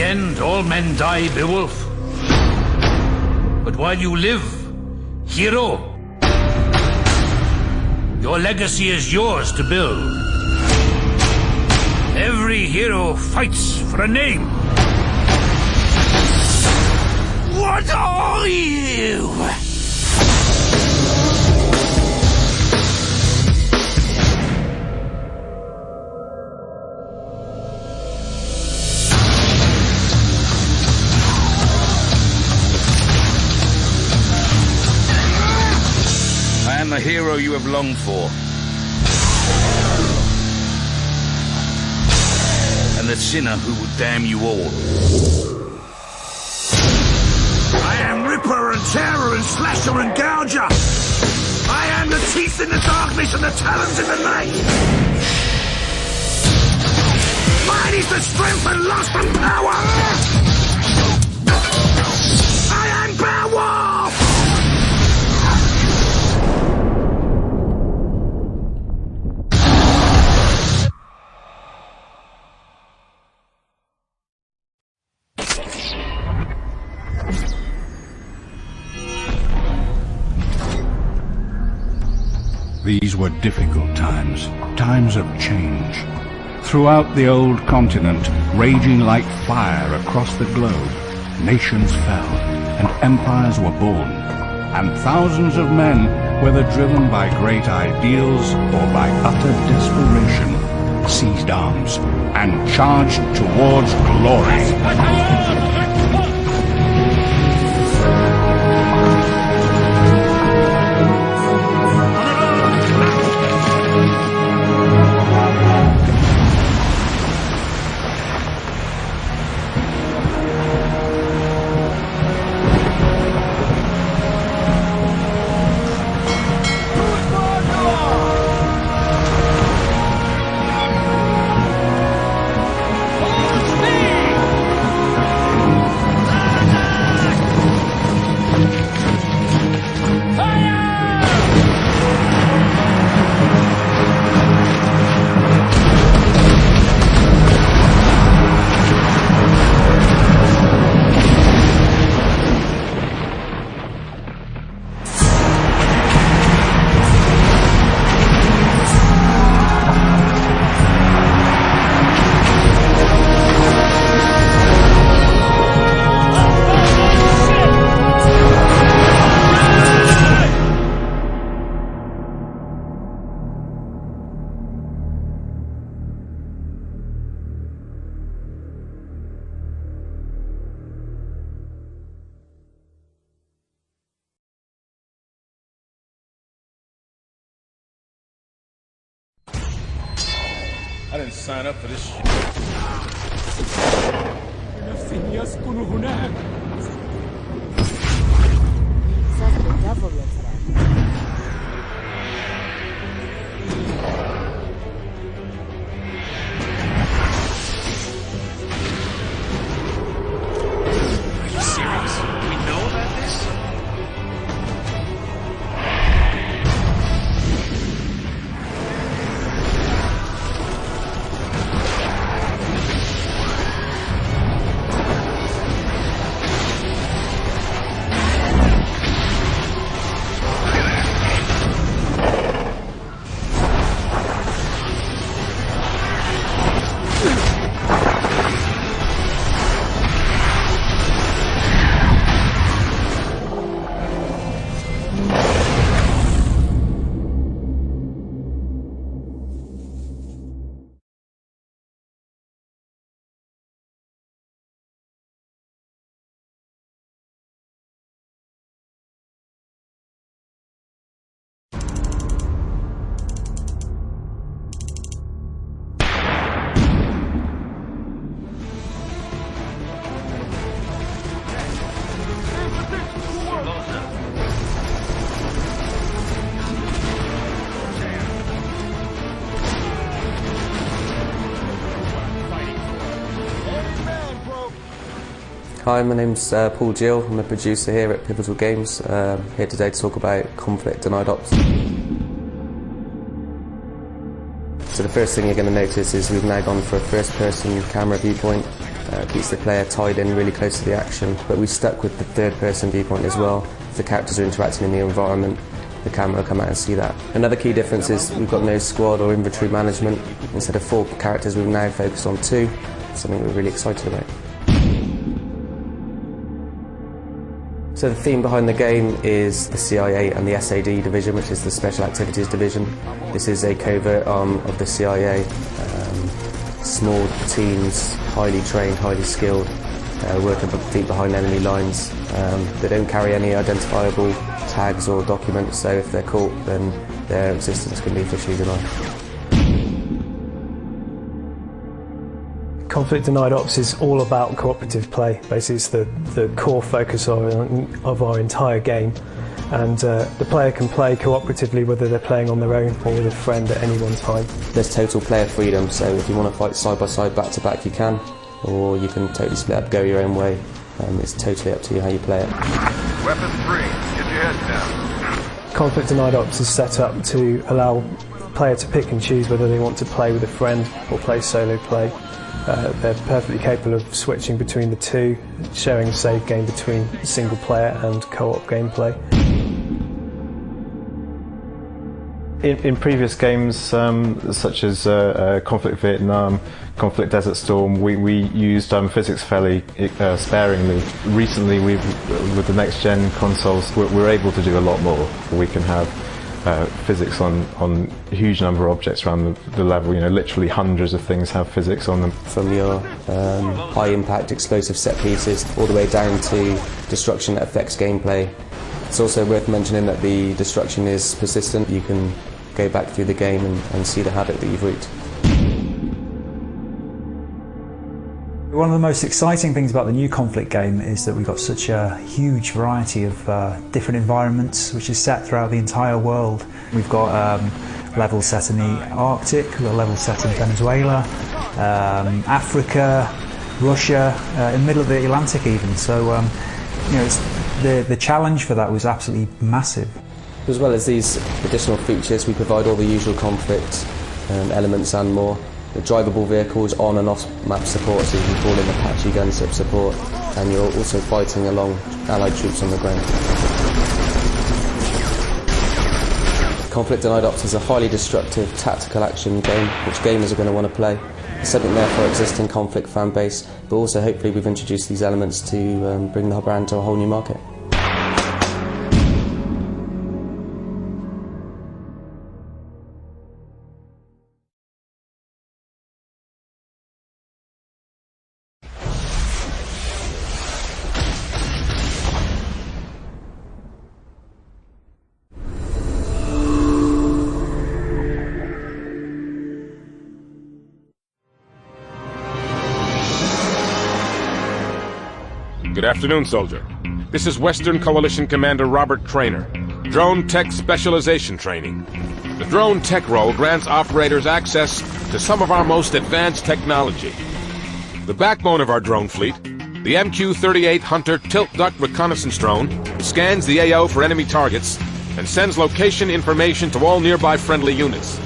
end, all men die, Beowulf. But while you live, hero, your legacy is yours to build. Every hero fights for a name. What are you? I am the hero you have longed for. And the sinner who will damn you all. I am Ripper and Tearer and Slasher and Gouger. I am the teeth in the darkness and the talons in the night. Mine is the strength and lust and power. I am Beowulf! These were difficult times, times of change. Throughout the old continent, raging like fire across the globe, nations fell, and empires were born. And thousands of men, whether driven by great ideals or by utter desperation, seized arms and charged towards glory. I didn't sign up for this shit. Are you serious? Do we know about this? Hi, my name's Paul Gill. I'm a producer here at Pivotal Games. Here today to talk about Conflict Denied Ops. So the first thing you're going to notice is we've now gone for a first-person camera viewpoint. Keeps the player tied in really close to the action, but we stuck with the third-person viewpoint as well. If the characters are interacting in the environment, the camera will come out and see that. Another key difference is we've got no squad or inventory management. Instead of 4 characters, we've now focused on 2, something we're really excited about. So the theme behind the game is the CIA and the SAD division, which is the Special Activities Division. This is a covert arm of the CIA. Small teams, highly trained, highly skilled, working deep behind enemy lines. They don't carry any identifiable tags or documents, so if they're caught, then their existence can be officially denied. Conflict Denied Ops is all about cooperative play. Basically, it's the core focus of our entire game. And the player can play cooperatively whether they're playing on their own or with a friend at any one time. There's total player freedom, so if you want to fight side by side, back to back, you can, or you can totally split up, go your own way. It's totally up to you how you play it. Weapon 3, get your head down. Conflict Denied Ops is set up to allow the player to pick and choose whether they want to play with a friend or play solo play. They're perfectly capable of switching between the two, sharing a save game between single player and co-op gameplay. In previous games, such as Conflict Vietnam, Conflict Desert Storm, we used physics fairly sparingly. Recently, with the next-gen consoles, we're able to do a lot more. We can have physics on a huge number of objects around the level. You know, literally hundreds of things have physics on them. From your high-impact explosive set pieces all the way down to destruction that affects gameplay. It's also worth mentioning that the destruction is persistent. You can go back through the game and see the havoc that you've wreaked. One of the most exciting things about the new Conflict game is that we've got such a huge variety of different environments which is set throughout the entire world. We've got levels set in the Arctic, we've got levels set in Venezuela, Africa, Russia, in the middle of the Atlantic even. So you know, the challenge for that was absolutely massive. As well as these additional features, we provide all the usual conflict elements and more. The drivable vehicles, on and off map support, so you can call in Apache gunship support, and you're also fighting along Allied troops on the ground. Conflict Denied Ops is a highly destructive tactical action game which gamers are going to want to play. It's something there for our existing Conflict fan base, but also hopefully we've introduced these elements to bring the brand to a whole new market. Good afternoon, soldier. This is Western Coalition Commander Robert Traynor, Drone Tech Specialization Training. The Drone Tech role grants operators access to some of our most advanced technology. The backbone of our drone fleet, the MQ-38 Hunter tilt-duct reconnaissance drone, scans the AO for enemy targets and sends location information to all nearby friendly units.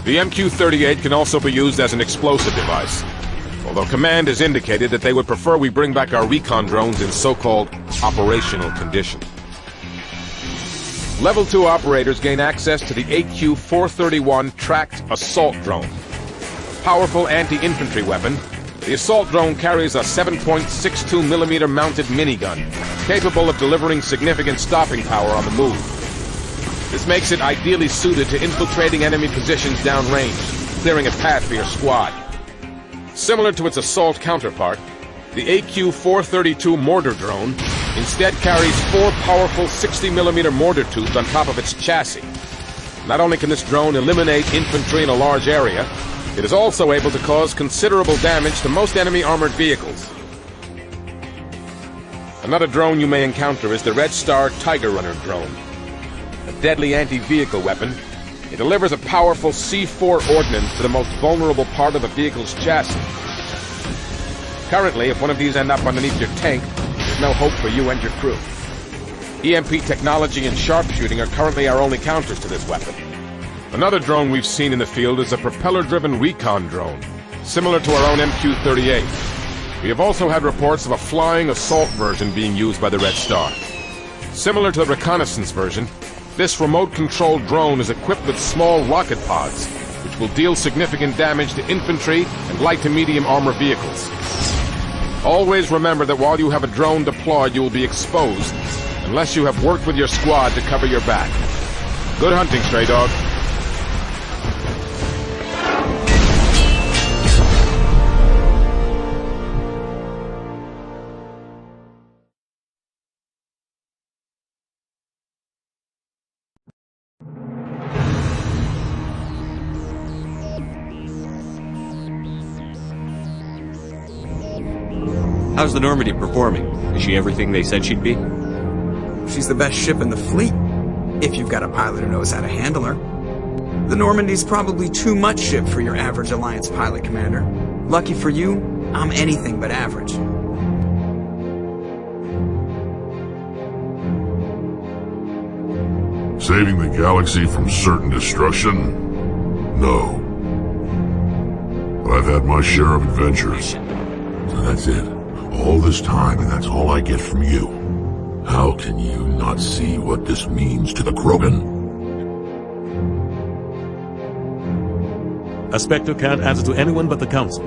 The MQ-38 can also be used as an explosive device, although Command has indicated that they would prefer we bring back our recon drones in so-called operational condition. Level 2 operators gain access to the AQ-431 tracked assault drone. Powerful anti-infantry weapon, the assault drone carries a 7.62mm mounted minigun, capable of delivering significant stopping power on the move. This makes it ideally suited to infiltrating enemy positions downrange, clearing a path for your squad. Similar to its assault counterpart, the AQ-432 mortar drone instead carries 4 powerful 60mm mortar tubes on top of its chassis. Not only can this drone eliminate infantry in a large area, it is also able to cause considerable damage to most enemy armored vehicles. Another drone you may encounter is the Red Star Tiger Runner drone. A deadly anti-vehicle weapon, it delivers a powerful C4 ordnance to the most vulnerable part of the vehicle's chassis. Currently, if one of these end up underneath your tank, there's no hope for you and your crew. EMP technology and sharpshooting are currently our only counters to this weapon. Another drone we've seen in the field is a propeller-driven recon drone, similar to our own MQ-38. We have also had reports of a flying assault version being used by the Red Star. Similar to the reconnaissance version, this remote-controlled drone is equipped with small rocket pods, which will deal significant damage to infantry and light to medium armor vehicles. Always remember that while you have a drone deployed, you will be exposed, unless you have worked with your squad to cover your back. Good hunting, Stray Dog. How's the Normandy performing? Is she everything they said she'd be? She's the best ship in the fleet, if you've got a pilot who knows how to handle her. The Normandy's probably too much ship for your average Alliance pilot, Commander. Lucky for you, I'm anything but average. Saving the galaxy from certain destruction? No. But I've had my share of adventures. So that's it. All this time, and that's all I get from you. How can you not see what this means to the Krogan? A Spectre can't answer to anyone but the Council.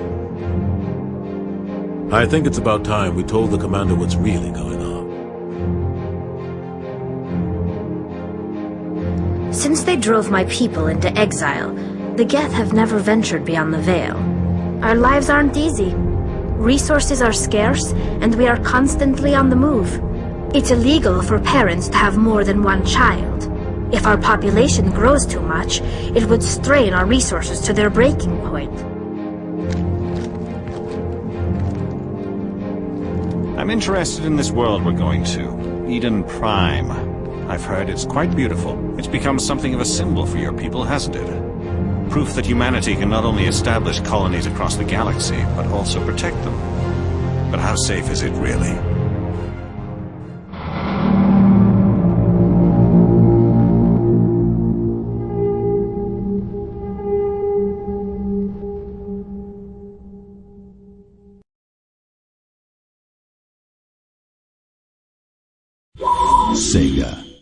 I think it's about time we told the Commander what's really going on. Since they drove my people into exile, the Geth have never ventured beyond the Veil. Our lives aren't easy. Resources are scarce, and we are constantly on the move. It's illegal for parents to have more than one child. If our population grows too much, it would strain our resources to their breaking point. I'm interested in this world we're going to, Eden Prime. I've heard it's quite beautiful. It's become something of a symbol for your people, hasn't it? Proof that humanity can not only establish colonies across the galaxy, but also protect them. But how safe is it really? Sega.